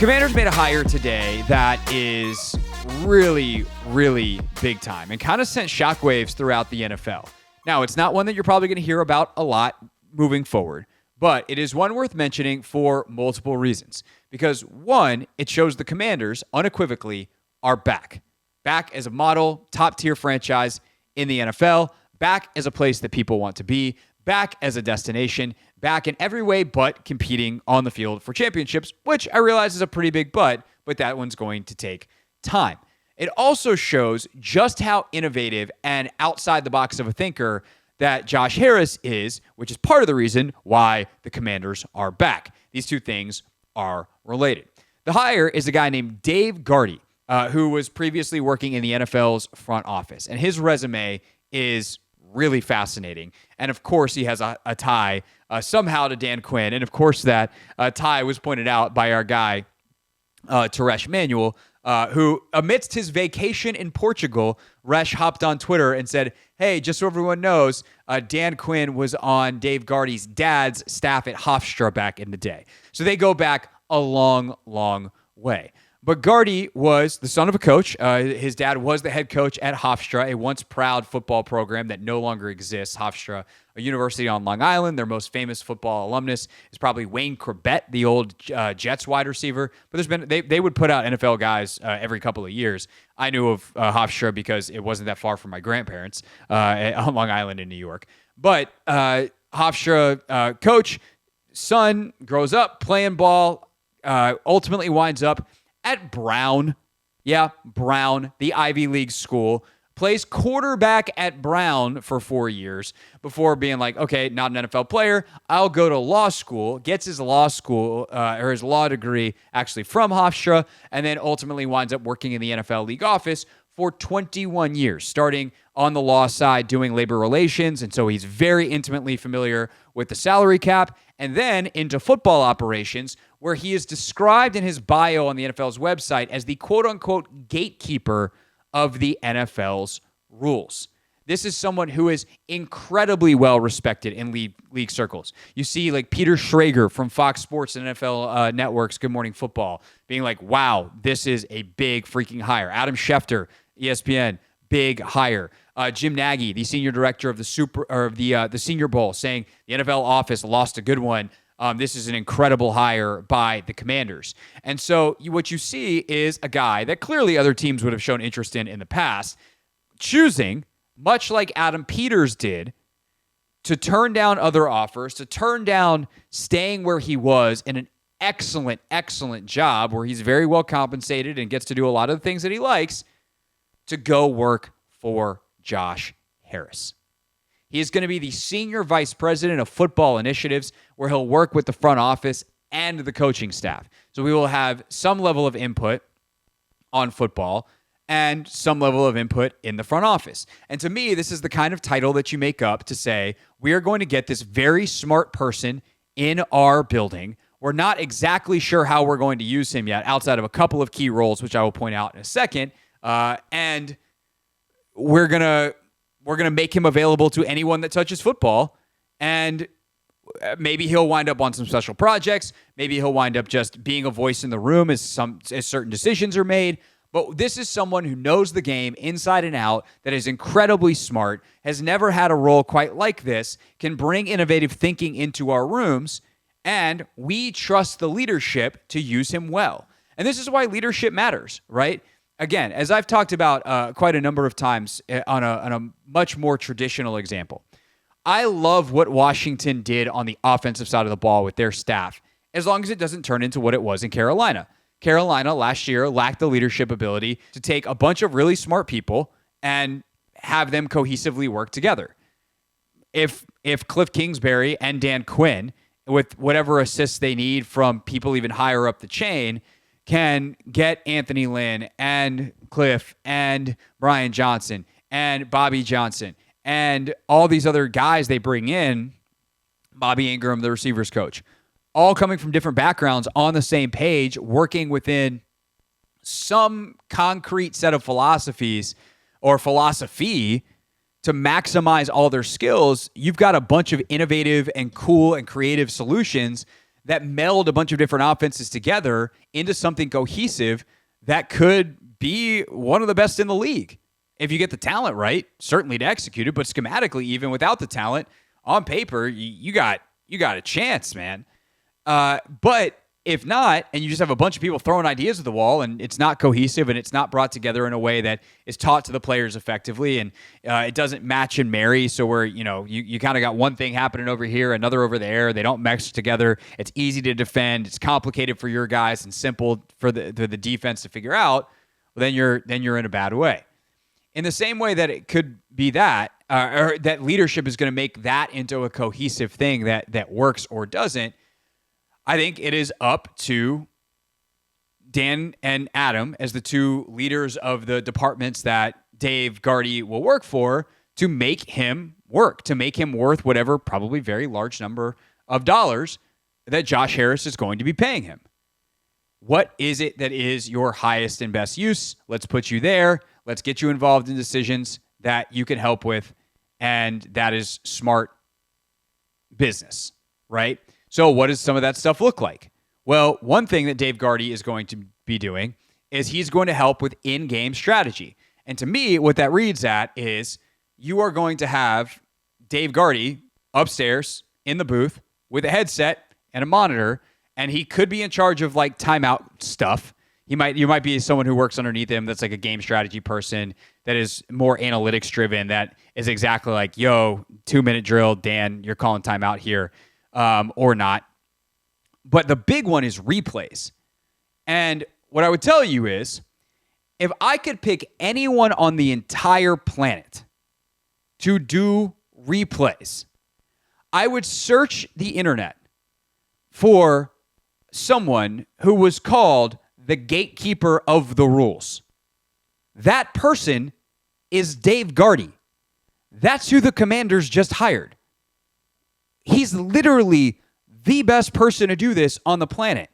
Commanders made a hire today that is really, really big time and kind of sent shockwaves throughout the NFL. Now, it's not one that you're probably going to hear about a lot moving forward, but it is one worth mentioning for multiple reasons. Because one, it shows the Commanders unequivocally are back. Back as a model, top-tier franchise in the NFL, back as a place that people want to be, back as a destination, back in every way but competing on the field for championships, which I realize is a pretty big but that one's going to take time. It also shows just how innovative and outside the box of a thinker that Josh Harris is, which is part of the reason why the Commanders are back. These two things are related. The hire is a guy named Dave Gardi, who was previously working in the NFL's front office, and his resume is really fascinating. And of course, he has a tie somehow to Dan Quinn. And of course, that tie was pointed out by our guy, Teresh Manuel, who amidst his vacation in Portugal, Resh hopped on Twitter and said, hey, just so everyone knows, Dan Quinn was on Dave Gardi's dad's staff at Hofstra back in the day. So they go back a long, long way. But Gardi was the son of a coach. His dad was the head coach at Hofstra, a once proud football program that no longer exists. Hofstra, a university on Long Island. Their most famous football alumnus is probably Wayne Corbett, the old Jets wide receiver. But they would put out NFL guys every couple of years. I knew of Hofstra because it wasn't that far from my grandparents on Long Island in New York. But Hofstra coach, son grows up playing ball, ultimately winds up at Brown. Yeah, Brown, the Ivy League school. Plays quarterback at Brown for 4 years before being like, okay, not an NFL player. I'll go to law school. Gets his law school or his law degree actually from Hofstra, and then ultimately winds up working in the NFL league office for 21 years, starting on the law side doing labor relations. And so he's very intimately familiar with the salary cap, and then into football operations, where he is described in his bio on the NFL's website as the quote-unquote gatekeeper of the NFL's rules. This is someone who is incredibly well-respected in league circles. You see like Peter Schrager from Fox Sports and NFL Network's Good Morning Football being like, wow, this is a big freaking hire. Adam Schefter, ESPN, big hire. Jim Nagy, the senior director of the Senior Bowl, saying the NFL office lost a good one. This is an incredible hire by the Commanders. And so what you see is a guy that clearly other teams would have shown interest in the past, choosing, much like Adam Peters did, to turn down other offers, to turn down staying where he was in an excellent, excellent job where he's very well compensated and gets to do a lot of the things that he likes, to go work for Josh Harris. He is going to be the Senior Vice President of Football Initiatives, where he'll work with the front office and the coaching staff. So we will have some level of input on football and some level of input in the front office. And to me, this is the kind of title that you make up to say, we are going to get this very smart person in our building. We're not exactly sure how we're going to use him yet, outside of a couple of key roles, which I will point out in a second. And we're gonna make him available to anyone that touches football, and maybe he'll wind up on some special projects. Maybe he'll wind up just being a voice in the room as certain decisions are made. But this is someone who knows the game inside and out, that is incredibly smart, has never had a role quite like this, can bring innovative thinking into our rooms, and we trust the leadership to use him well. And this is why leadership matters, right? Again, as I've talked about quite a number of times on a much more traditional example, I love what Washington did on the offensive side of the ball with their staff, as long as it doesn't turn into what it was in Carolina. Carolina last year lacked the leadership ability to take a bunch of really smart people and have them cohesively work together. If Cliff Kingsbury and Dan Quinn, with whatever assists they need from people even higher up the chain, can get Anthony Lynn and Cliff and Brian Johnson and Bobby Johnson and all these other guys they bring in, Bobby Ingram, the receivers coach, all coming from different backgrounds on the same page, working within some concrete set of philosophies or philosophy to maximize all their skills, you've got a bunch of innovative and cool and creative solutions that meld a bunch of different offenses together into something cohesive that could be one of the best in the league. If you get the talent right, certainly to execute it, but schematically, even without the talent, on paper, you got a chance, man. But if not, and you just have a bunch of people throwing ideas at the wall and it's not cohesive and it's not brought together in a way that is taught to the players effectively, and it doesn't match and marry, so where, you kind of got one thing happening over here, another over there, they don't mesh together, it's easy to defend, it's complicated for your guys and simple for the defense to figure out, well, then you're in a bad way. In the same way that it could be that, or that leadership is going to make that into a cohesive thing that works or doesn't, I think it is up to Dan and Adam as the two leaders of the departments that Dave Gardi will work for to make him work, to make him worth whatever probably very large number of dollars that Josh Harris is going to be paying him. What is it that is your highest and best use? Let's put you there. Let's get you involved in decisions that you can help with, and that is smart business, right? So what does some of that stuff look like? Well, one thing that Dave Gardi is going to be doing is he's going to help with in-game strategy. And to me, what that reads at is you are going to have Dave Gardi upstairs in the booth with a headset and a monitor, and he could be in charge of like timeout stuff. You might be someone who works underneath him that's like a game strategy person that is more analytics driven, that is exactly like, yo, 2-minute drill, Dan, you're calling timeout here, or not. But the big one is replays. And what I would tell you is, if I could pick anyone on the entire planet to do replays, I would search the internet for someone who was called the gatekeeper of the rules. That person is Dave Gardi. That's who the Commanders just hired. He's literally the best person to do this on the planet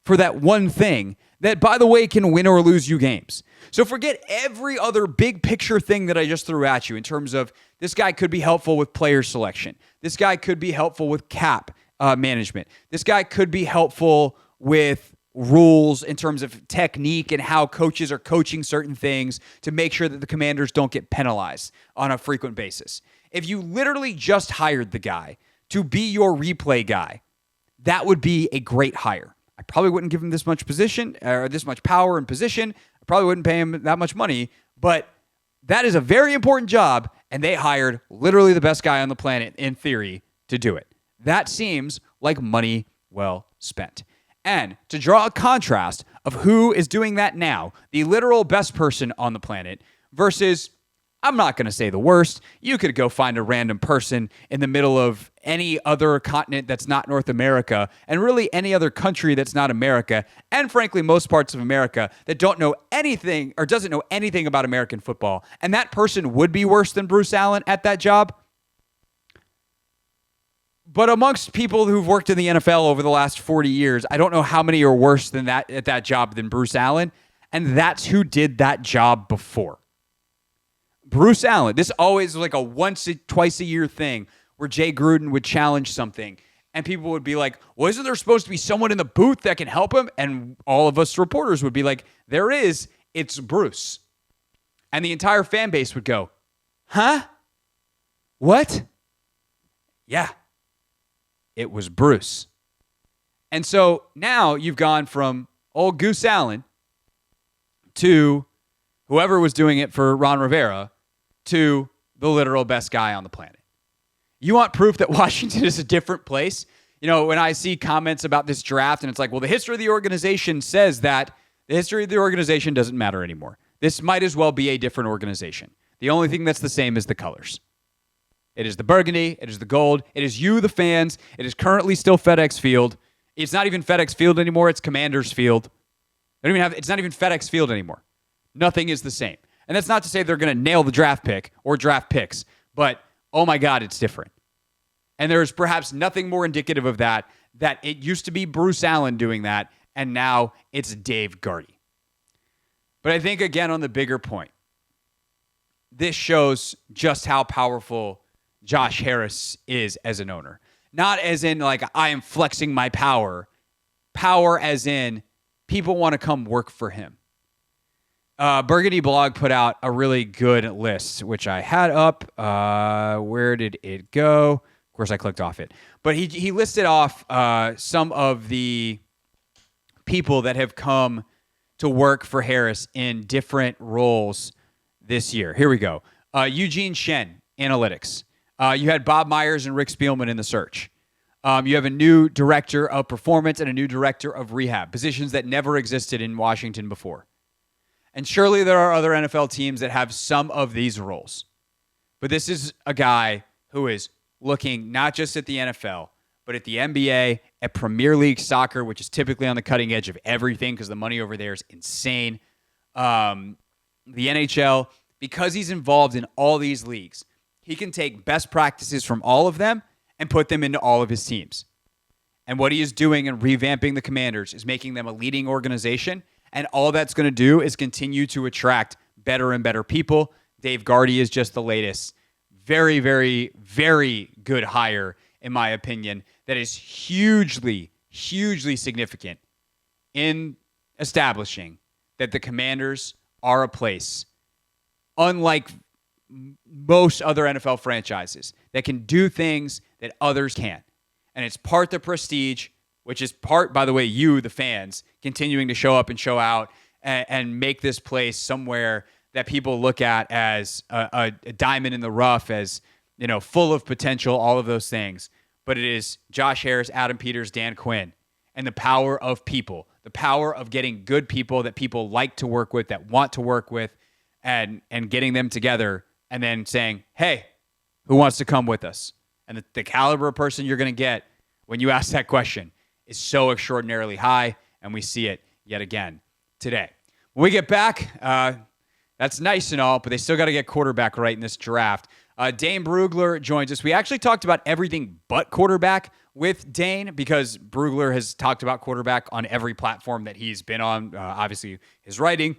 for that one thing that, by the way, can win or lose you games. So forget every other big picture thing that I just threw at you in terms of this guy could be helpful with player selection. This guy could be helpful with cap management. This guy could be helpful with rules in terms of technique and how coaches are coaching certain things to make sure that the Commanders don't get penalized on a frequent basis. If you literally just hired the guy to be your replay guy, that would be a great hire. I probably wouldn't give him this much position or this much power and position. I probably wouldn't pay him that much money, but that is a very important job, and they hired literally the best guy on the planet, in theory, to do it. That seems like money well spent. And to draw a contrast of who is doing that now, the literal best person on the planet versus, I'm not going to say the worst, you could go find a random person in the middle of any other continent that's not North America, and really any other country that's not America, and frankly, most parts of America that don't know anything or doesn't know anything about American football. And that person would be worse than Bruce Allen at that job. But amongst people who've worked in the NFL over the last 40 years, I don't know how many are worse than that at that job than Bruce Allen. And that's who did that job before. Bruce Allen. This always was like a twice a year thing where Jay Gruden would challenge something. And people would be like, well, isn't there supposed to be someone in the booth that can help him? And all of us reporters would be like, there is. It's Bruce. And the entire fan base would go, huh? What? Yeah. It was Bruce. And so now you've gone from old Goose Allen to whoever was doing it for Ron Rivera to the literal best guy on the planet. You want proof that Washington is a different place? You know, when I see comments about this draft and it's like, well, the history of the organization says that the history of the organization doesn't matter anymore. This might as well be a different organization. The only thing that's the same is the colors. It is the burgundy. It is the gold. It is you, the fans. It is currently still FedEx Field. It's not even FedEx Field anymore. It's Commanders Field. It's not even FedEx Field anymore. Nothing is the same. And that's not to say they're going to nail the draft pick or draft picks, but oh my God, it's different. And there's perhaps nothing more indicative of that it used to be Bruce Allen doing that, and now it's Dave Gardi. But I think, again, on the bigger point, this shows just how powerful Josh Harris is as an owner. Not as in like I am flexing my power. Power as in people want to come work for him. Burgundy Blog put out a really good list, which I had up. Where did it go? Of course, I clicked off it. But he listed off some of the people that have come to work for Harris in different roles this year. Here we go. Eugene Shen, analytics. You had Bob Myers and Rick Spielman in the search. You have a new director of performance and a new director of rehab, positions that never existed in Washington before. And surely there are other NFL teams that have some of these roles. But this is a guy who is looking not just at the NFL, but at the NBA, at Premier League soccer, which is typically on the cutting edge of everything because the money over there is insane. The NHL, because he's involved in all these leagues, he can take best practices from all of them and put them into all of his teams. And what he is doing in revamping the Commanders is making them a leading organization. And all that's going to do is continue to attract better and better people. Dave Gardi is just the latest. Very, very, very good hire, in my opinion, that is hugely, hugely significant in establishing that the Commanders are a place, unlike most other NFL franchises, that can do things that others can't. And it's part the prestige, which is part, by the way, you, the fans, continuing to show up and show out and make this place somewhere that people look at as a diamond in the rough, as, you know, full of potential, all of those things. But it is Josh Harris, Adam Peters, Dan Quinn, and the power of people, the power of getting good people that people like to work with, that want to work with, and getting them together and then saying, hey, who wants to come with us? And the caliber of person you're going to get when you ask that question is so extraordinarily high, and we see it yet again today. When we get back, that's nice and all, but they still got to get quarterback right in this draft. Dane Brugler joins us. We actually talked about everything but quarterback with Dane because Brugler has talked about quarterback on every platform that he's been on. Obviously, his writing,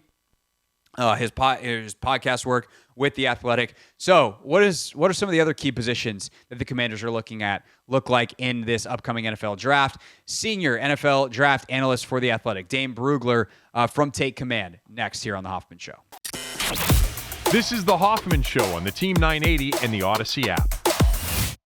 his podcast work with The Athletic. So what are some of the other key positions that the Commanders are looking at look like in this upcoming NFL draft? Senior NFL draft analyst for The Athletic, Dane Brugler from Take Command, next here on The Hoffman Show. This is The Hoffman Show on the Team 980 and the Odyssey app.